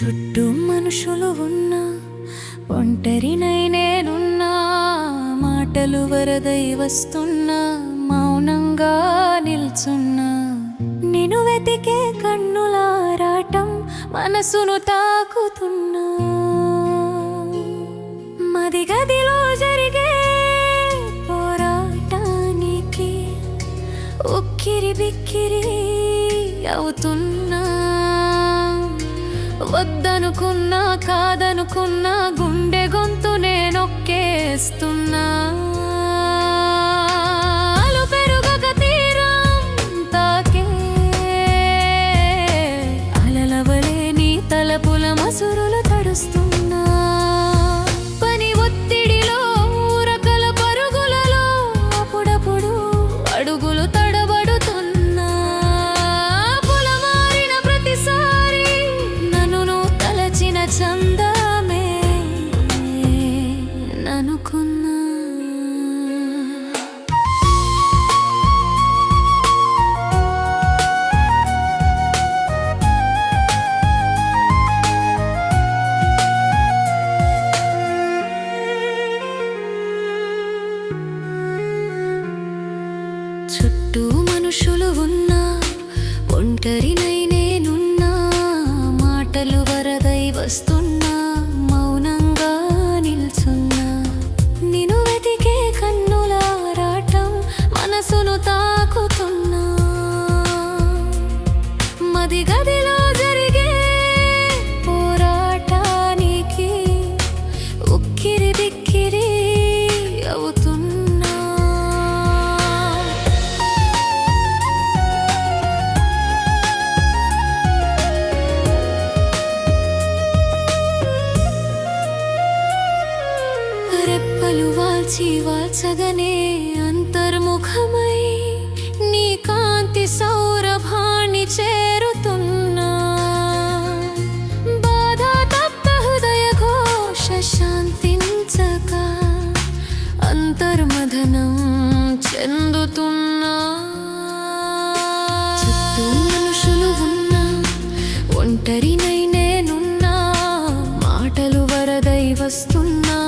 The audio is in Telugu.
చుట్టూ మనుషులు ఉన్నా, ఒంటరినై నేనున్నా, మాటలు వరదై వస్తున్నా, మౌనంగా నిల్చున్నా. నిన్ను వెతికే కన్నులారాటం మనసును తాకుతున్నా. మది గదిలో జరిగే పోరాటానికి ఉక్కిరి బిక్కిరి అవుతున్నా. వద్దనుకున్నా కాదనుకున్నా గుండె గొంతు నేనొక్కేస్తున్నా. పెరుగక తీరం తాకే అలలవలే నీ తలపుల మసురులు తడుస్తున్నా. పని ఒత్తిడిలో రకల పరుగులలో అప్పుడప్పుడు అడుగులు తడబడుతున్నా. పులమారిన ప్రతిసారి నన్ను తలచిన చందమే ననుకున్నా. చుట్టూ మనుషులు ఉన్నా, ఒంటరినై నేనున్నా, మాటలు వరదై వస్తున్నా, మౌనంగా నిల్చున్నా. నిన్ను వెతికే కన్నులారాటం మనసును తాకుతున్నా. మది గదిలో జరిగే పోరాటానికి ఉక్కిరి బిక్కిరి అవుతున్నా. రెప్పలు వాల్చి వాల్చగనే అంతర్ముఖమై నీ కాంతి సౌరభాన్ని చేరుతున్నా. బాధ తప్త హృదయ ఘోష శాంతించక అంతర్మథనం చెందుతున్నా. చుట్టూ మనుషులు ఉన్నా, ఒంటరినై నేనున్నా, మాటలు వరదై వస్తున్నా,